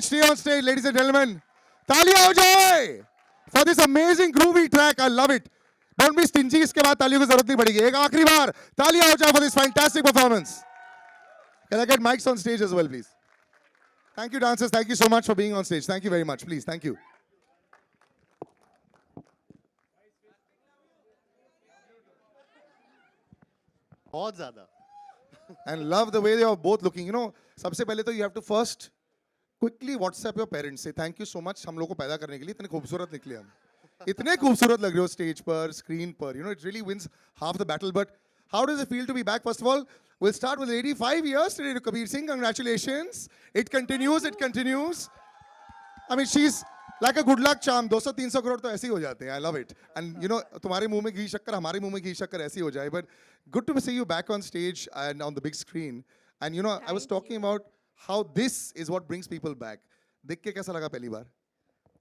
stay on stage, ladies and gentlemen. तालियां हो जाए for this amazing groovy track. I love it. Don't be stingy. इसके बाद तालियों की जरूरत नहीं पड़ेगी. एक आखिरी बार तालियां हो जाए for this fantastic performance. Can I get mics on stage as well, please? Thank you, dancers. Thank you so much for being on stage. Thank you very much. Please, thank you. बहुत ज़्यादा. And love the way they are both looking. You know, सबसे पहले तो you have to first quickly WhatsApp your parents. Say thank you so much हम लोग को पैदा करने के लिए. इतने खूबसूरत निकले हम. इतने खूबसूरत लग रहे हो stage पर, screen पर. You know, it really wins half the battle. But how does it feel to be back? First of all, we'll start with 85 years today to Kabir Singh. Congratulations. It continues. It continues. I mean, she's like a good luck charm. 200-300 crore तो ऐसे ही हो जाते हैं. I love it. And you know, तुम्हारे मुंह में घी शक्कर, हमारे मुंह में घी शक्कर ऐसे ही हो जाए. But good to see you back on stage and on the big screen. And you know, I was talking about how this is what brings people back. देख के कैसा लगा पहली बार?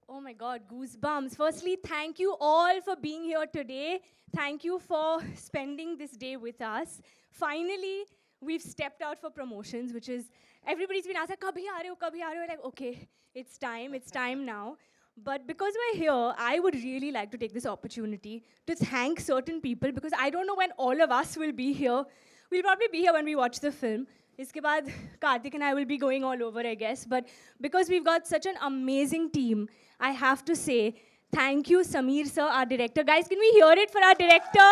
Oh my God, goosebumps. Firstly, thank you all for being here today. Thank you for spending this day with us. Finally, we've stepped out for promotions, which is, everybody's been asking, kabhi aa rahe ho, kabhi aa rahe ho? Like, okay, it's time now. But because we're here, I would really like to take this opportunity to thank certain people, because I don't know when all of us will be here. We'll probably be here when we watch the film. Iske baad, Karthik and I will be going all over, I guess. But because we've got such an amazing team, I have to say, thank you, Sameer sir, our director. Guys, can we hear it for our director?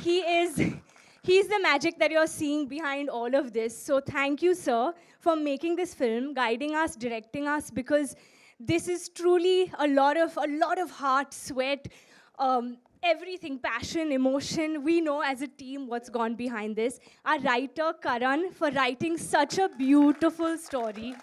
He's the magic that you're seeing behind all of this. So thank you, sir, for making this film, guiding us, directing us, because this is truly a lot of heart, sweat, everything, passion, emotion. We know as a team what's gone behind this. Our writer, Karan, for writing such a beautiful story.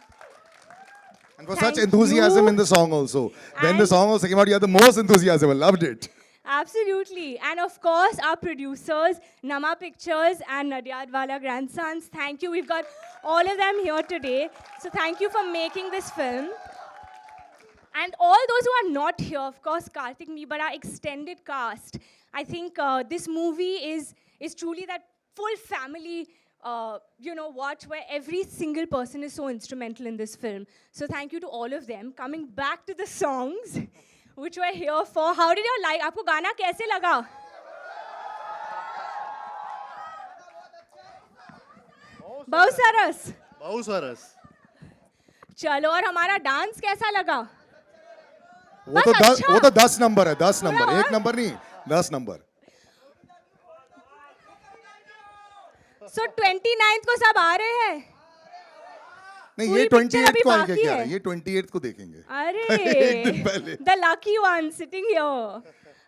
And for Thank such enthusiasm you. in the song also. When the And- song also came out, you had the most enthusiasm. I loved it. Absolutely. And of course, our producers, Nama Pictures and Nadyadwala Grandsons. Thank you. We've got all of them here today. So thank you for making this film. And all those who are not here, of course, Karthik, me, but our extended cast. I think this movie is truly that full family watch where every single person is so instrumental in this film. So thank you to all of them. Coming back to the songs, which we're here for. How did you like? आपको गाना कैसे लगा? बहुत सरस. बहुत सरस. चलो, और हमारा dance कैसा लगा? वो तो बस अच्छा. 10 नंबर है, 10 नंबर. हाँ. एक नंबर नहीं, 10 नंबर. So 29th को सब आ रहे हैं. नहीं, पूरी ये picture 28 अभी को आगे बाकी क्या है. है? ये 28 को देखेंगे. अरे, एक दिन पहले. the lucky one sitting here.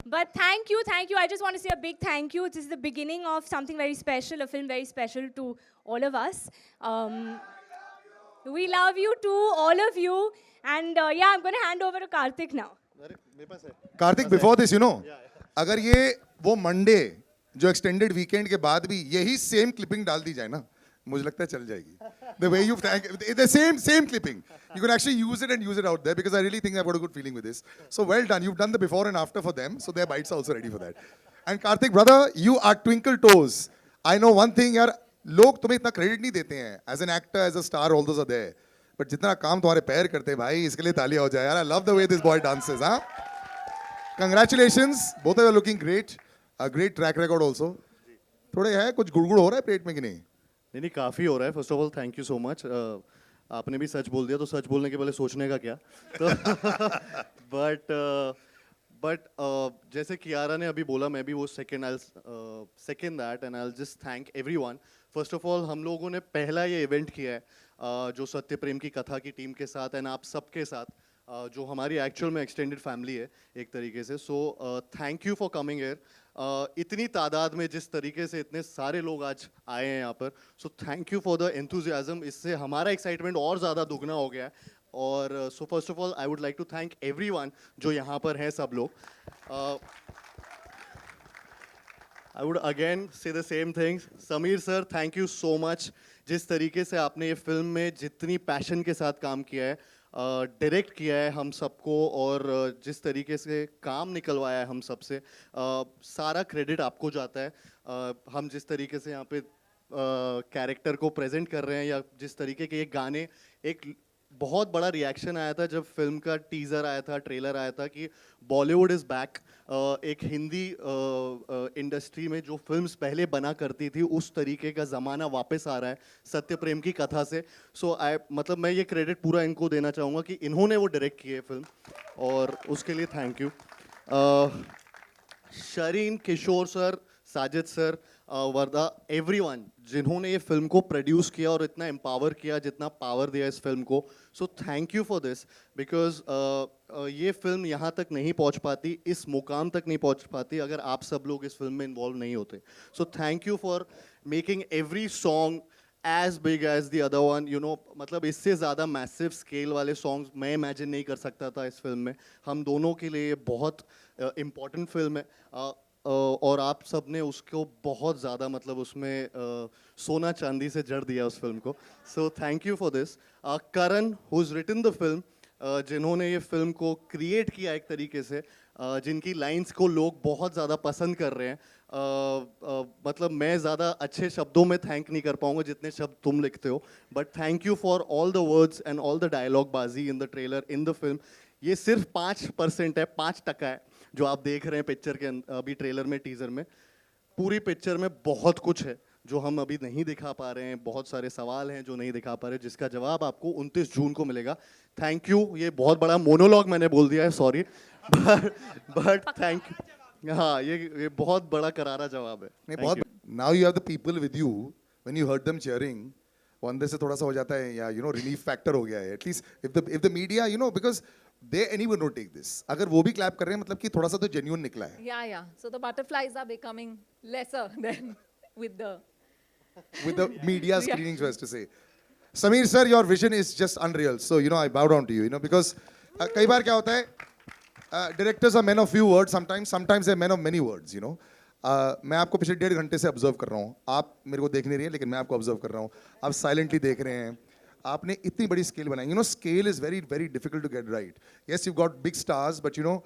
But thank you. I just want to say a big thank you. This is the beginning of something very special, a film very special to all of us. We love you too, all of you. And yeah, I'm going to hand over to Karthik now. अरे मेरे पास है. Kartik, before this अगर ये वो Monday जो extended weekend के बाद भी यही सेम क्लिपिंग डाल दी जाए ना, मुझे लगता है चल जाएगी. The way you've the same clipping. You can actually use it and use it out there, because I really think I've got a good feeling with this. So well done. You've done the before and after for them, so their bites are also ready for that. And Karthik, brother, you are twinkle toes. I know one thing, यार, लोग तुम्हें इतना credit नहीं देते हैं. As an actor, as a star, all those are there. But जितना काम तुम्हारे पैर करते हैं भाई, इसके लिए तालियां हो जाए यार. I love the way this boy dances, huh? Congratulations. Both of you are looking great. A great track record also. थोड़े है कुछ गुड़गुड़ हो रहा है पेट में कि नहीं? नहीं, काफ़ी हो रहा है. First of all thank you so much. आपने भी सच बोल दिया, तो सच बोलने के पहले सोचने का क्या. तो बट जैसे कियारा ने अभी बोला, मैं भी वो second that, and I just thank everyone. First of all, हम लोगों ने पहला ये इवेंट किया है जो सत्य प्रेम की कथा की टीम के साथ, एंड आप सबके साथ, जो हमारी एक्चुअल में एक्सटेंडेड फैमिली है एक तरीके से. सो thank you for coming here. इतनी तादाद में जिस तरीके से इतने सारे लोग आज आए हैं यहाँ पर, सो thank you for the enthusiasm. इससे हमारा एक्साइटमेंट और ज़्यादा दुगना हो गया है. और so first of all I would like to thank everyone जो यहाँ पर हैं, सब लोग. I would again say the same things. Sameer sir, thank you so much. जिस तरीके से आपने ये फिल्म में जितनी पैशन के साथ काम किया है, डायरेक्ट किया है हम सबको, और जिस तरीके से काम निकलवाया है हम सबसे, सारा क्रेडिट आपको जाता है. हम जिस तरीके से यहाँ पे कैरेक्टर को प्रेजेंट कर रहे हैं या जिस तरीके के ये गाने, एक बहुत बड़ा रिएक्शन आया था जब फिल्म का टीजर आया था, ट्रेलर आया था कि बॉलीवुड इज बैक। एक हिंदी इंडस्ट्री में जो फिल्म्स पहले बना करती थी उस तरीके का ज़माना वापस आ रहा है सत्य प्रेम की कथा से। सो मतलब मैं ये क्रेडिट पूरा इनको देना चाहूँगा कि इन्होंने वो डायरेक्ट की है फिल्म, और उसके लिए thank you. Shareen, Kishore sir, Sajid sir, Varda, everyone जिन्होंने ये फिल्म को प्रोड्यूस किया और इतना एम्पावर किया, जितना पावर दिया इस फिल्म को, so thank you for this. Because ये फिल्म यहाँ तक नहीं पहुँच पाती, इस मुकाम तक नहीं पहुँच पाती अगर आप सब लोग इस फिल्म में इन्वॉल्व नहीं होते। So thank you for making every song as big as the other one, you know. मतलब इससे ज़्यादा मैसिव स्केल वाले सॉन्ग्स मैं इमेजिन नहीं कर सकता था इस फिल्म में। हम दोनों के लिए बहुत इम्पॉर्टेंट फिल्म है, और आप सब ने उसको बहुत ज़्यादा मतलब उसमें सोना चांदी से जड़ दिया उस फिल्म को। So thank you for this. Karan, who is written the film, जिन्होंने ये फिल्म को क्रिएट किया एक तरीके से, जिनकी लाइंस को लोग बहुत ज़्यादा पसंद कर रहे हैं। मतलब मैं ज़्यादा अच्छे शब्दों में थैंक नहीं कर पाऊंगा जितने शब्द तुम लिखते हो, but thank you for all the words and all the dialogue बाजी in the trailer, in the film. ये सिर्फ 5% है, 5% है जो आप देख रहे हैं पिक्चर के अभी ट्रेलर में, टीजर में। पूरी पिक्चर में बहुत कुछ है जो हम अभी नहीं दिखा पा रहे हैं, बहुत सारे सवाल हैं जो नहीं दिखा पा रहे, जिसका जवाब आपको 29 जून को मिलेगा। Thank you. ये बहुत बड़ा मोनोलॉग मैंने बोल दिया है, सॉरी, बट थैंक यू। हाँ, ये बहुत बड़ा करारा जवाब है। नहीं, Thank बहुत। you. Now you have the people with you, when you heard them cheering, वो अंदर से थोड़ा सा हो जाता है, या यू नो रिलीफ फैक्टर हो गया है at least. If the media, you know, because they anyone would take this, अगर वो भी क्लैप कर रहे हैं मतलब कि थोड़ा सा तो जेन्युइन निकला है। Yeah. So the butterflies are becoming lesser than with the. With the media screenings, was to say. Sameer sir, your vision is just unreal. So you know, I bow down to you. You know, because कई बार क्या होता है, directors are men of few words. Sometimes they're men of many words. You know, मैं आपको पिछले 1.5 घंटे से observe कर रहा हूँ। आप मेरे को देख नहीं रही है, लेकिन मैं आपको ऑब्जर्व कर रहा हूँ। आप साइलेंटली देख रहे हैं। आपने इतनी बड़ी स्केल बनाई। You know, scale is very very difficult to get right. Yes, you got big stars, but you know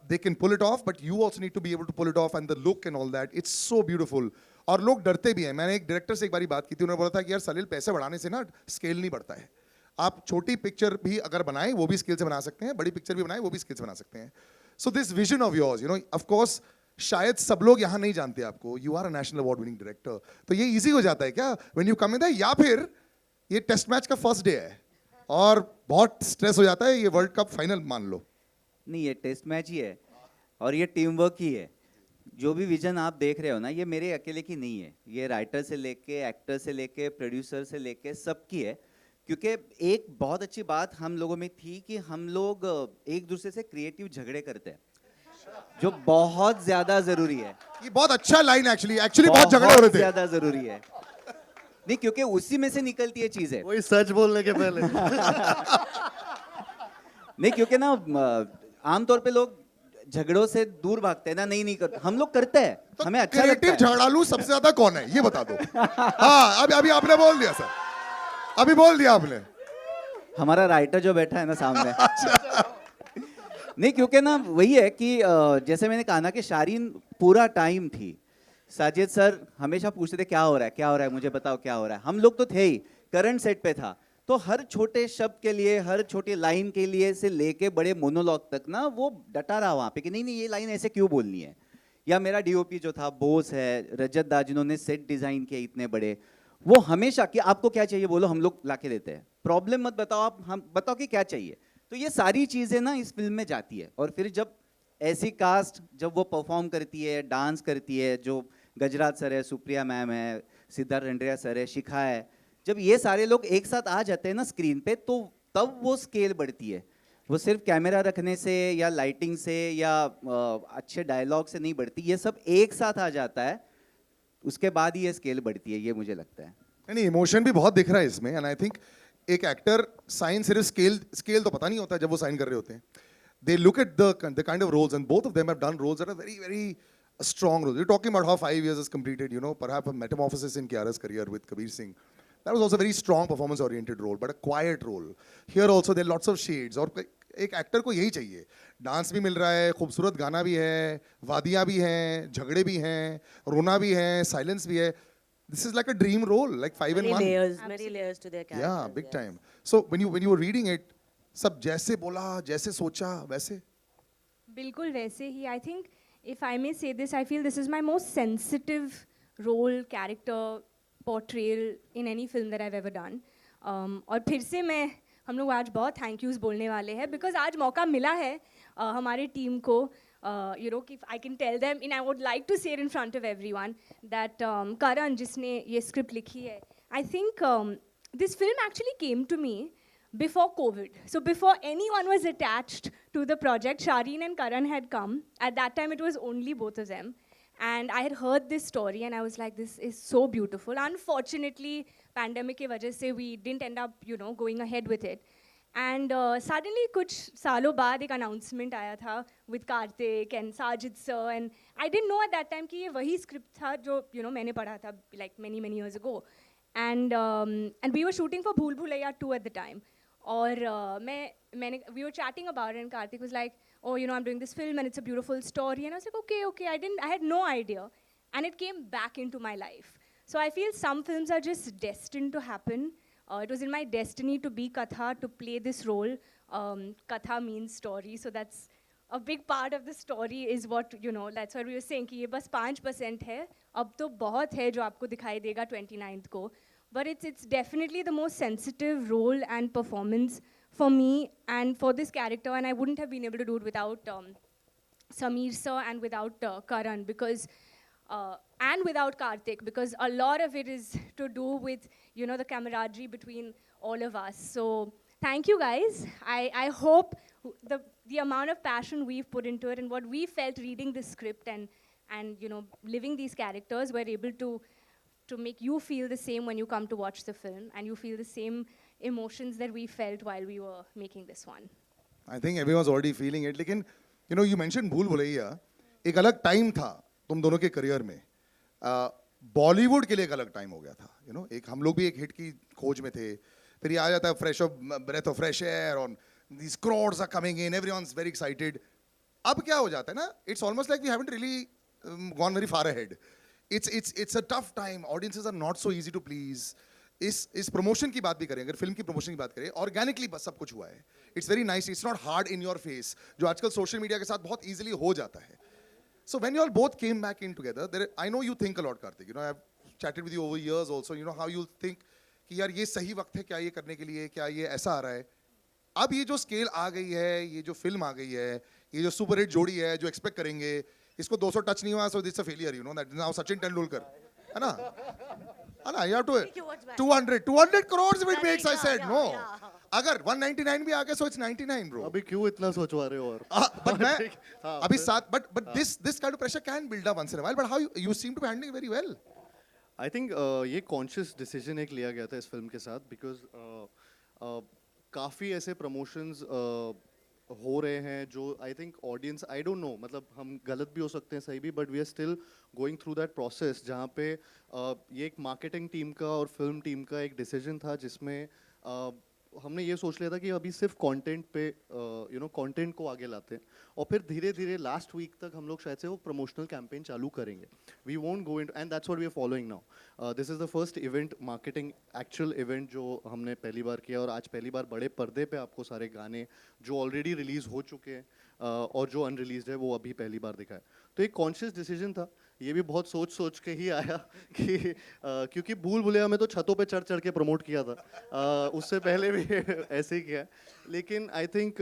they can pull it off, but you also need to be able to pull it off, and the look and all that, it's so beautiful. और लोग डरते भी हैं। मैंने एक director से एक बारी बात की थी, उन्होंने बोला था कि यार सलील, पैसे बढ़ाने से ना स्केल नहीं बढ़ता है। आप छोटी पिक्चर भी अगर बनाएं वो भी स्केल से बना सकते हैं, बड़ी पिक्चर भी बनाएं वो भी स्केल से बना सकते हैं। So this vision of yours, you know, of course शायद सब लोग यहाँ नहीं जानते आपको, you are a national award winning director, तो ये ईजी हो जाता है क्या when you come in that, या फिर ये टेस्ट मैच का फर्स्ट डे है और बहुत स्ट्रेस हो जाता है, ये वर्ल्ड कप फाइनल मान लो? नहीं, ये टेस्ट मैच ही है और ये टीम वर्क ही है। जो भी विजन आप देख रहे हो ना, ये मेरे अकेले की नहीं है, ये राइटर से लेके, एक्टर से लेके, प्रोड्यूसर से लेके सबकी है। क्योंकि एक बहुत अच्छी बात हम लोगों में थी कि हम लोग एक दूसरे से क्रिएटिव झगड़े करते हैं, जो बहुत ज्यादा जरूरी है। ये बहुत अच्छा लाइन एक्चुअली बहुत झगड़े हो रहे थे। ज्यादा जरूरी है। नहीं, क्योंकि उसी में से निकलती है चीजें। वही सच बोलने के पहले। नहीं, क्योंकि ना आमतौर पे लोग झगड़ों से दूर भागते हैं ना, नहीं करते, हम लोग करते हैं, तो हमें अच्छा लगता क्रिएटिव है। झगड़ालू सबसे ज्यादा कौन है ये बता दो। हाँ, अभी आपने बोल दिया सर, अभी बोल दिया आपने। हमारा राइटर जो बैठा है ना सामने। नहीं, क्योंकि ना वही है कि जैसे मैंने कहा ना कि शारीन पूरा टाइम थी, साजिद सर हमेशा पूछते थे क्या हो रहा है, मुझे बताओ क्या हो रहा है। हम लोग तो थे ही, करंट सेट पे था, तो हर छोटे शब्द के लिए, हर छोटी लाइन के लिए से लेके बड़े मोनोलॉग तक ना वो डटा रहा वहाँ पे कि नहीं ये लाइन ऐसे क्यों बोलनी है। या मेरा डीओपी जो था, बोस है, रजत दा, जिन्होंने सेट डिजाइन किए इतने बड़े, वो हमेशा कि आपको क्या चाहिए बोलो, हम लोग लाके देते हैं, प्रॉब्लम मत बताओ, आप हम बताओ कि क्या चाहिए। तो ये सारी चीज़ें ना इस फिल्म में जाती है। और फिर जब ऐसी कास्ट जब वो परफॉर्म करती है, डांस करती है, जो गजराज सर है, सुप्रिया मैम है, सिद्धार्थ रंडरिया सर है, शिखा है, जब ये सारे लोग एक साथ आ जाते हैं ना स्क्रीन पे, तो तब वो स्केल बढ़ती है। वो सिर्फ कैमरा रखने से या लाइटिंग से या अच्छे डायलॉग से नहीं बढ़ती, ये सब एक साथ आ जाता है, उसके बाद ही ये स्केल बढ़ती है, ये मुझे लगता है। नहीं, इमोशन भी बहुत दिख रहा है इसमें, एंड आई थिंक एक एक्टर साइन सिर्फ स्केल तो पता नहीं होता जब वो साइन कर रहे होते हैं। They look at the kind of roles, and both of them have done roles that are very very strong roles. You're talking about how 5 years is completed, you know, perhaps a metamorphosis in Kiara's career with Kabir Singh. That was also a very strong performance-oriented role, but a quiet role. Here also there are lots of shades. और एक actor को यही चाहिए, dance भी मिल रहा है, खूबसूरत गाना भी है, वादियाँ भी हैं, झगड़े भी हैं, रोना भी है, साइलेंस भी है। this is like a dream role, like 5 in 1. Many layers to their characters. Yeah, big yes. time. So when you were reading it, सब जैसे बोला, जैसे सोचा, वैसे. बिल्कुल वैसे ही. I think if I may say this, I feel this is my most sensitive role, character, portrayal in any film that I've ever done. और फिर से हम लोग आज बहुत थैंक यूज़ बोलने वाले हैं बिकॉज आज मौका मिला है हमारे टीम को यू नो कि I can tell them in I would like to say in front of everyone that Karan जिसने ये स्क्रिप्ट लिखी है I think this film actually came to me before COVID. So before anyone was attached to the project, Shireen and Karan had come. At that time, it was only both of them. And I had heard this story and I was like, this is so beautiful. Unfortunately, pandemic ke wajah se we didn't end up, you know, going ahead with it. And suddenly, kuch saalon baad ek announcement aaya tha with Karthik and Sajid sir. And I didn't know at that time ki ye wahi script tha jo, you know, maine padha tha like many years ago. And we were shooting for Bhool Bhulaiya 2 at the time. और we were chatting about it and Karthik was like, oh, you know, I'm doing this film and it's a beautiful story. And I was like, okay, I had no idea. And it came back into my life. So I feel some films are just destined to happen. It was in my destiny to be Katha, to play this role. Katha means story, so that's a big part of the story is what, you know, that's what we were saying, कि ये बस 5% है, अब तो बहुत है जो आपको दिखाई देगा 29th को. But it's definitely the most sensitive role and performance for me and for this character, and I wouldn't have been able to do it without Sameer sir and without Karan because and without Karthik, because a lot of it is to do with, you know, the camaraderie between all of us. So thank you guys. I hope the amount of passion we've put into it and what we felt reading this script and you know living these characters were able to make you feel the same when you come to watch the film and you feel the same emotions that we felt while we were making this one. I think everyone's already feeling it. लेकिन you know you mentioned भूल भुलैया, एक अलग time था तुम दोनों के career में. बॉलीवुड के लिए एक अलग टाइम हो गया था. You know, एक हम लोग भी एक हिट की खोज में थे. फिर ये आ जाता है fresh of breath of fresh air on these crowds are coming in, everyone's very excited. अब क्या हो जाता है ना? It's almost like we haven't really gone very far ahead. It's a tough time. Audiences are not so easy to please. इस promotion की बात भी करें, अगर फिल्म की प्रमोशन की बात करें, ऑर्गेनिकली बस सब कुछ हुआ है. It's very nice, it's not hard in your face, जो आजकल सोशल मीडिया के साथ बहुत इजीली हो जाता है. So when you all both came back in together, I know you think a lot, Kartik. You know I have chatted with you over years also. You know how you think कि यार ये सही वक्त है क्या ये करने के लिए, क्या ये ऐसा आ रहा है. अब ये जो स्केल आ गई है, ये जो फिल्म आ गई है, ये जो सुपर हिट जोड़ी है, जो एक्सपेक्ट करेंगे, इसको 200 टच नहीं हुआ, so that's a failure. You know that now Sachin Tendulkar है ना. You have to 200 crores if it makes. I said no. अगर 199 भी आ गया, so it's 99, bro. अभी क्यों इतना सोचवा रहे हो? और but मैं अभी साथ, but this kind of pressure can build up once in a while. But how you seem to be handling it very well. I think ये कॉन्शियस डिसीजन एक लिया गया था इस फिल्म के साथ, बिकॉज काफ़ी ऐसे प्रमोशंस हो रहे हैं जो I think audience, I don't know, मतलब हम गलत भी हो सकते हैं, सही भी, but we are still going through that process, जहाँ पे ये एक मार्केटिंग टीम का और फिल्म टीम का एक डिसीजन था जिसमें हमने ये सोच लिया था कि अभी सिर्फ कंटेंट पे यू नो कंटेंट को आगे लाते हैं, और फिर धीरे धीरे लास्ट वीक तक हम लोग शायद से वो प्रमोशनल कैंपेन चालू करेंगे. We won't go into, and that's what we are following now. This is the first event, marketing actual event जो हमने पहली बार किया, और आज पहली बार बड़े पर्दे पे आपको सारे गाने जो ऑलरेडी रिलीज़ हो चुके हैं और जो अनरिलीज्ड है वो अभी पहली बार दिखाए. तो एक कॉन्शियस डिसीजन था, ये भी बहुत सोच के ही आया कि क्योंकि भूल भुलैया में तो छतों पे चढ़ के प्रमोट किया था, उससे पहले भी ऐसे ही किया. लेकिन आई थिंक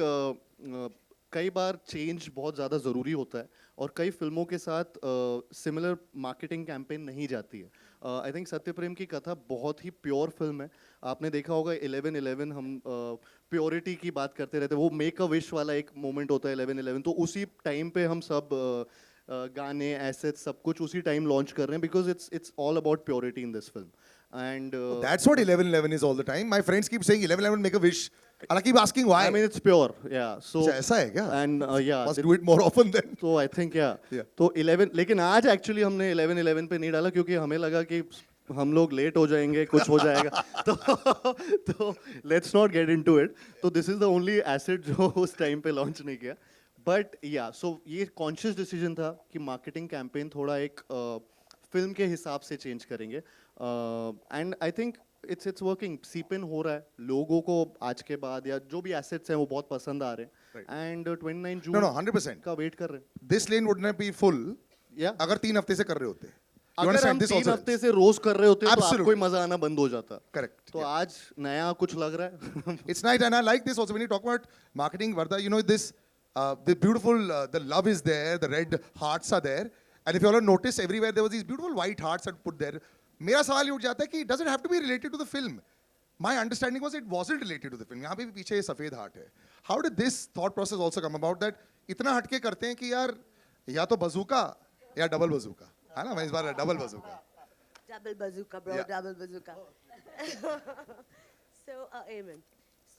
कई बार चेंज बहुत ज़्यादा ज़रूरी होता है, और कई फिल्मों के साथ सिमिलर मार्केटिंग कैंपेन नहीं जाती है. आई थिंक सत्यप्रेम की कथा बहुत ही प्योर फिल्म है. आपने देखा होगा 11/11 हम प्योरिटी की बात करते रहते हैं, वो मेक अ विश वाला एक मोमेंट होता है 11/11, तो उसी टाइम पे हम सब गाने, एसेट्स, सब कुछ उसी टाइम लॉन्च कर रहे हैं, because it's all about purity in this film. And that's what 11/11 is all the time. My friends keep saying 11/11 make a wish, and I keep asking why. I mean it's pure, yeah. So अच्छा, ऐसा है क्या? And yeah, must do it more often then. So I think yeah. Yeah. तो 11, लेकिन आज actually हमने 11/11 पे नहीं डाला क्योंकि हमें लगा कि हम लोग लेट हो जाएंगे, कुछ हो जाएगा. तो let's not get into it. तो this is the only asset जो उस टाइम पे लॉन्च नहीं किया. But yeah, so ये कॉन्शियस डिसीजन था कि मार्केटिंग कैंपेन थोड़ा एक फिल्म के हिसाब से चेंज करेंगे and I think it's working सीप इन हो रहा है लोगों को आज के बाद या जो भी एसेट्स हैं वो बहुत पसंद आ रहे हैं एंड 29 No, जून no, 100%. का वेट कर रहे हैं This lane would not be full या अगर 3 हफ्ते से कर रहे होते. You अगर हम understand? This 3 also हफ्ते helps. से रोज कर रहे होते तो Absolutely. आपको ही मजा आना बंद हो जाता Correct. तो Yeah. आज नया कुछ लग रहा है It's nice, and I like this also when you talk about marketing, Vardha. You know this, the beautiful, the love is there, the red hearts are there, and if you all have noticed, everywhere there was these beautiful white hearts that put there. मेरा सवाल ये उठ जाता है कि does it have to be related to the film? My understanding was it wasn't related to the film. यहाँ पे भी पीछे ये सफेद हार्ट है. How did this thought process also come about that इतना हटके करते हैं कि यार या तो बजूका या डबल बजूका है ना? मैं इस बार double बजूका. Double bazooka, bro. Yeah. Double bazooka. So, amen.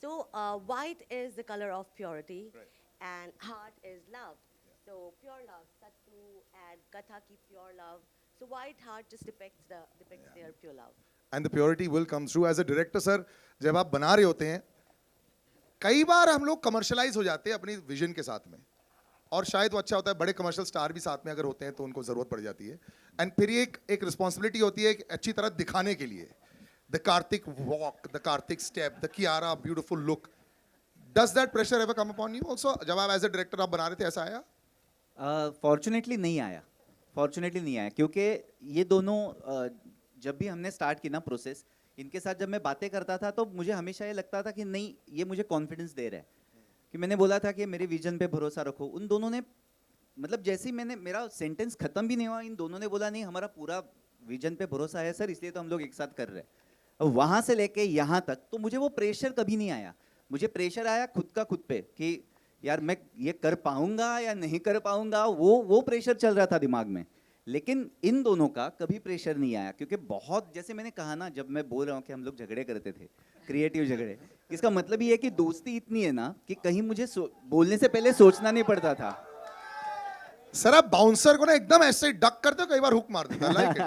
So, white is the color of purity, and heart is love. So, pure love, Sattu and Katha ki pure love. So, white heart just depicts their pure love. And the purity will come through as a director. Sir जब आप बना रहे होते हैं कई बार हम लोग commercialise हो जाते हैं अपनी विजन के साथ में, और शायद वो अच्छा होता है बड़े कमर्शियल स्टार भी साथ में अगर होते हैं तो उनको ज़रूरत पड़ जाती है, एंड फिर ये एक रिस्पॉन्सिबिलिटी होती है अच्छी तरह दिखाने के लिए. The Kartik walk, the Kartik step, the Kiara beautiful look. Does that pressure ever come upon you also? जब आप एज अ डायरेक्टर आप बना रहे थे ऐसा आया? फॉर्चुनेटली नहीं आया. फॉर्चुनेटली नहीं आया क्योंकि ये दोनों जब भी हमने स्टार्ट की ना प्रोसेस, इनके साथ जब मैं बातें करता था तो मुझे हमेशा ये लगता था कि नहीं ये मुझे कॉन्फिडेंस दे रहा है. कि मैंने बोला था कि मेरे विजन पे भरोसा रखो. उन दोनों ने मतलब जैसे ही मैंने, मेरा सेंटेंस खत्म भी नहीं हुआ, इन दोनों ने बोला नहीं हमारा पूरा विजन पे भरोसा है सर, इसलिए तो हम लोग एक साथ कर रहे हैं. और वहाँ से लेके यहाँ तक तो मुझे वो प्रेशर कभी नहीं आया. मुझे प्रेशर आया खुद का खुद पे कि यार मैं ये कर पाऊंगा या नहीं कर पाऊंगा, वो प्रेशर चल रहा था दिमाग में. लेकिन इन दोनों का कभी प्रेशर नहीं आया क्योंकि बहुत, जैसे मैंने कहा ना, जब मैं बोल रहा हूँ कि हम लोग झगड़े करते थे, क्रिएटिव झगड़े, इसका मतलब ये है कि दोस्ती इतनी है ना कि कहीं मुझे बोलने से पहले सोचना नहीं पड़ता था. सर आप बाउंसर को ना एकदम ऐसे डक करते हो, कई बार हुक मार देते हो. लाइक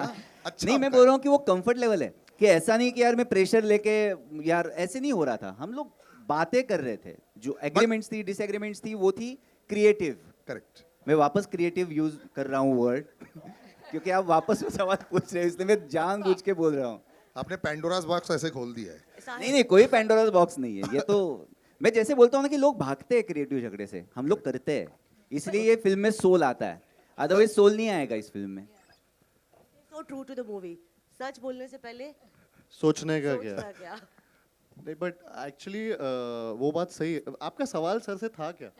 अच्छा नहीं, मैं बोल रहा हूँ कि वो कंफर्ट लेवल है कि ऐसा नहीं कि यार मैं प्रेशर लेके, यार ऐसे नहीं हो रहा था. हम लोग बातें कर रहे थे, जो एग्रीमेंट्स थी, डिसएग्रीमेंट्स थी, वो थी क्रिएटिव. करेक्ट. मैं वापस क्रिएटिव यूज कर रहा हूँ वर्ड क्योंकि आप वापस वो सवाल पूछ रहे हो, इसलिए मैं जानबूझ के बोल रहा हूँ. आपने पेंडोरास बॉक्स ऐसे खोल दिया है. नहीं नहीं, कोई पेंडोरास बॉक्स नहीं है ये तो. मैं जैसे बोलता हूँ ना कि लोग भागते हैं क्रिएटिव झगड़े से, हम लोग करते हैं, इसलिए ये फिल्म में सोल आता है. अदरवाइज सोल नहीं आएगा इस फिल्म में. So true to the movie. सच बोलने से पहले सोचने का क्या सोचना क्या? नहीं बट एक्चुअली वो बात सही है. आपका सवाल सर से था क्या?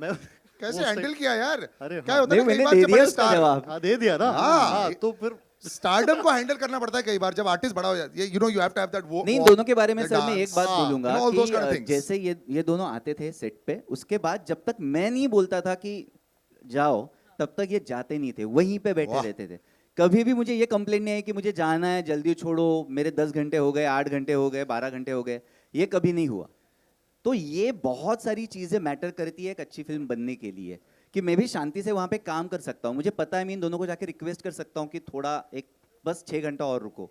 मैं कैसे वो हैंडल किया यार? अरे क्या हाँ. होता है नहीं, ना, कई मैंने बार दे जब दिया बड़े उसका स्टार, जवाब. हाँ दे दिया ना. हाँ. हाँ तो फिर स्टारडम को हैंडल करना पड़ता है कई बार जब आर्टिस्ट बड़ा हो जाता है. You know you have to have that वो नहीं, इन दोनों के बारे में सर मैं एक बात बोलूंगा कि जैसे ये दोनों आते थे सेट पे, उसके बाद जब तक मैं नहीं बोलता था कि जाओ, तब तक ये जाते नहीं थे, वहीं पे बैठे वाह. रहते थे. कभी भी मुझे ये कंप्लेंट नहीं है कि मुझे जाना है, जल्दी छोड़ो, मेरे 10 घंटे हो गए, 8 घंटे हो गए, 12 घंटे हो गए, ये कभी नहीं हुआ. तो ये बहुत सारी चीजें मैटर करती है एक अच्छी फिल्म बनने के लिए, कि मैं भी शांति से वहाँ पे काम कर सकता हूँ. मुझे पता है मैं इन दोनों को जाके रिक्वेस्ट कर सकता हूँ कि थोड़ा एक बस 6 घंटा और रुको.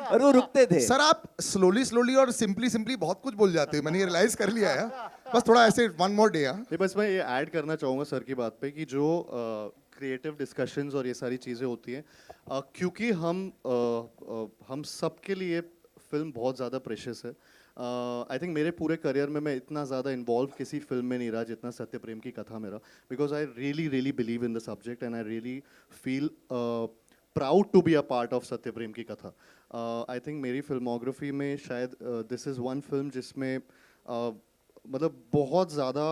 और वो रुकते थे. सर आप स्लोली और सिंपली बहुत कुछ बोल जाते हो, मैंने ये रियलाइज कर लिया है. बस थोड़ा ऐसे वन मोर डे. नहीं बस मैं ये ऐड करना चाहूँगा सर की बात पे कि जो क्रिएटिव डिस्कशंस और ये सारी चीज़ें होती हैं, क्योंकि हम सबके लिए फिल्म बहुत ज़्यादा प्रेशियस है. आई थिंक मेरे पूरे करियर में मैं इतना ज़्यादा इन्वॉल्व किसी फिल्म में नहीं रहा जितना सत्य प्रेम की कथा मेरा, because I really believe in the subject and I really feel proud to be a part of Satya Prem Ki कथा. आई थिंक मेरी फिल्मोग्राफी में शायद दिस इज़ वन फिल्म जिसमें मतलब बहुत ज़्यादा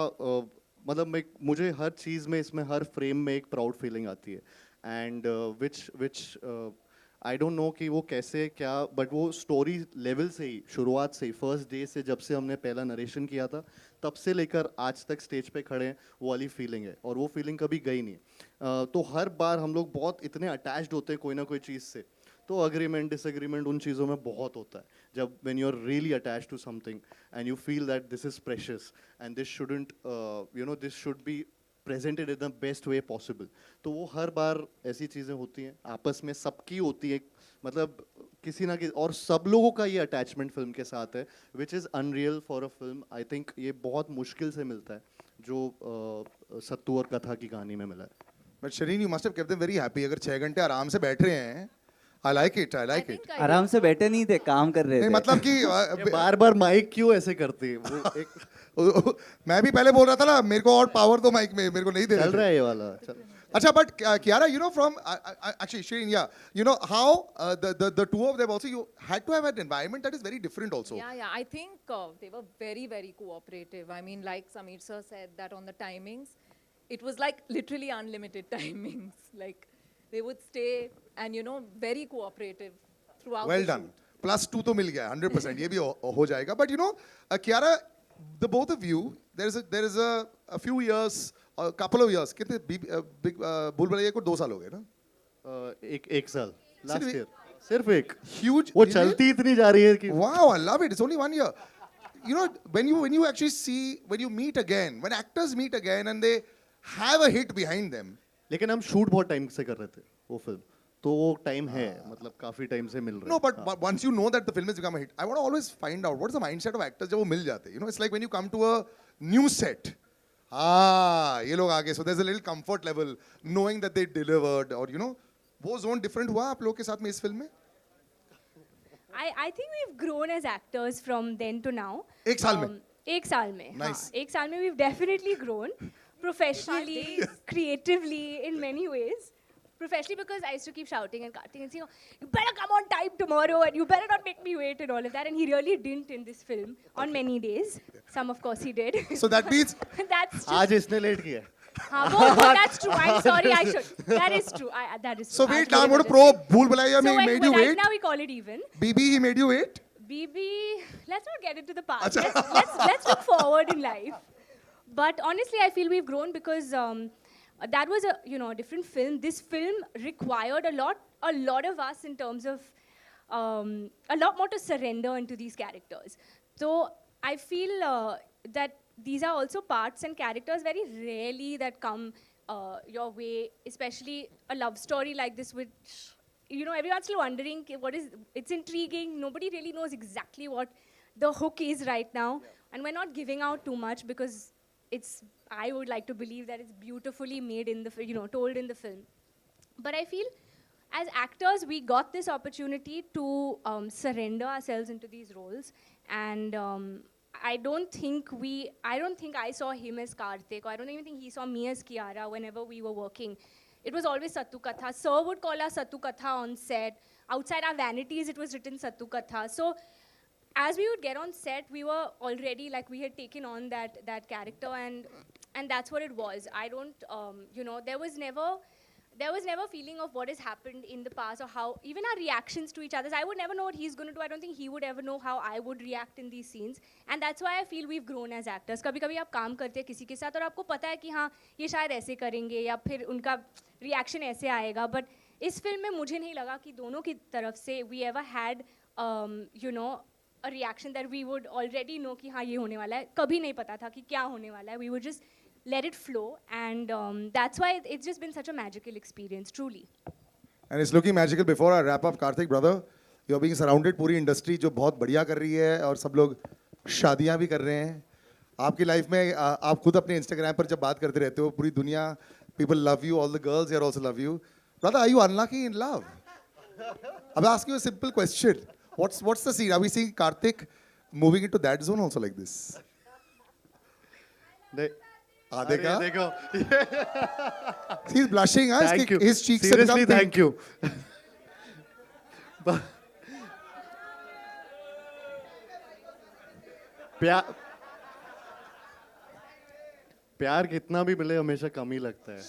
मतलब मुझे हर चीज़ में, इसमें हर फ्रेम में एक प्राउड फीलिंग आती है. And which I don't no कि वो कैसे क्या, बट वो स्टोरी लेवल से ही, शुरुआत से ही, फर्स्ट डे से जब से हमने पहला नरेशन किया था तब से लेकर आज तक स्टेज पे खड़े हैं, वो वाली फीलिंग है और वो फीलिंग कभी गई नहीं. तो हर बार हम लोग बहुत इतने अटैच्ड होते हैं कोई ना कोई चीज़ से, तो अग्रीमेंट डिसएग्रीमेंट उन चीज़ों में बहुत होता है. जब when you are really attached to something and you feel that this is precious and this shouldn't this should be presented in the best way possible, तो वो हर बार ऐसी चीज़ें होती हैं, आपस में सबकी होती है, मतलब किसी ना किसी, और सब लोगों का ये अटैचमेंट फिल्म के साथ है which is unreal for a film. I think ये बहुत मुश्किल से मिलता है जो सत्तू और कथा की कहानी में मिला है. But Shireen, you must have kept them very happy. अगर 6 घंटे आराम से बैठ रहे हैं, I like it. I like it. आराम से बैठे नहीं थे, काम कर रहे नहीं थे. मतलब कि ये बार बार माइक क्यों ऐसे करती है वो एक मैं भी पहले बोल रहा था ना, मेरे को और पावर दो माइक में, मेरे को नहीं दे चल रहे रहा थे. है ये वाला चल अच्छा, but Kiara, you know, from actually Shireen, yeah, you know how the two of them also, you had to have an environment that is very different also. Yeah, I think they were very, very cooperative. I mean, like Samir sir said that on the timings, it was like literally unlimited timings. Like they would stay and, you know, very cooperative throughout Well the done. shoot. +2 तो मिल गया 100%. ये भी हो जाएगा. But you know, Kiara, the both of you, there is a few years, a couple of years. कितने big भूल भुलैया को 2 साल हो गए ना? एक साल लास्ट सिर्फ ईयर सिर्फ एक Huge. वो चलती इतनी जा रही है कि Wow, I love it. It's only 1 year. You know, when you actually see, when you meet again, when actors meet again and they have a hit behind them. लेकिन हम शूट बहुत टाइम से कर रहे थे वो फिल्म तो वो टाइम है मतलब काफी टाइम से मिल रहा No, है but once you know that the film has become a hit, I want to always find out what's the mindset of actors जब वो मिल जाते हैं. You know, it's like when you come to a new set. ये लोग आगे. So there's a little comfort level knowing that they delivered, or you know, वो zone different हुआ आप लोग के साथ में इस फिल्म में? I think we've grown as actors from then to now. एक साल में? एक साल में. Nice. हाँ, एक साल में we've definitely grown professionally, creatively, in many ways. Professionally, because I used to keep shouting and cutting and saying, you better come on time tomorrow and you better not make me wait and all of that. And he really didn't in this film on many days. Some, of course, he did. So that means That's just, आज इसने late किया हाँ, that's true. I'm sorry, I should. That is true. That is true. so I'll wait give now him I'm going this. to pro भूल Bhulaiyaa So में he made you right wait. now we call it even. BB he made you wait. BB, let's not get into the past. Let's look forward in life. But honestly, I feel we've grown because that was a different film. This film required a lot of us in terms of a lot more to surrender into these characters. So I feel that these are also parts and characters very rarely that come your way, especially a love story like this, which everyone's still wondering it's intriguing. Nobody really knows exactly what the hook is right now. And we're not giving out too much because I would like to believe that it's beautifully made in the, told in the film. But I feel as actors, we got this opportunity to surrender ourselves into these roles. And I don't think I saw him as Karthik, or I don't even think he saw me as Kiara whenever we were working. It was always Sattu Katha. Sir would call us Sattu Katha on set. Outside our vanities, it was written Sattu Katha. So as we would get on set, we were already like we had taken on that character, and that's what it was. I don't, there was never feeling of what has happened in the past or how even our reactions to each other. I would never know what he's going to do. I don't think he would ever know how I would react in these scenes. And that's why I feel we've grown as actors. कभी-कभी आप काम करते हैं किसी के साथ और आपको पता है कि हाँ ये शायद ऐसे करेंगे या फिर उनका reaction ऐसे आएगा. But इस फिल्म में मुझे नहीं लगा कि दोनों की तरफ से we ever had, a reaction that we would already know कि हाँ ये होने वाला है. कभी नहीं पता था कि क्या होने वाला है. We would just let it flow, and that's why it's just been such a magical experience, truly. And it's looking magical. Before I wrap up, Karthik brother, you're being surrounded पूरी इंडस्ट्री जो बहुत बढ़िया कर रही है और सब लोग शादियां भी कर रहे हैं. आपकी लाइफ में आप खुद अपने इंस्टाग्राम पर जब बात करते रहते हो, पूरी दुनिया, people love you, all the girls here also love you. Brother, are you unlucky in love? I'll ask you a simple question. What's the scene? Are we seeing Karthik moving into that zone also like this? अरे देखा? देखो He's blushing. Huh? Thank you. His cheeks Seriously, have become thank pink. you. प्यार कितना भी मिले हमेशा कम ही लगता है.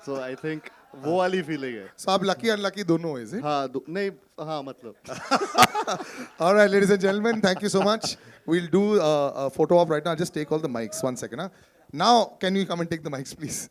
So I think वो वाली फीलिंग है. So आप lucky unlucky दोनों is it? हाँ नहीं हाँ मतलब. All right, ladies and gentlemen, thank you so much. We'll do a photo op right now. I'll just take all the mics. 1 second. Huh? Now, can you come and take the mics, please?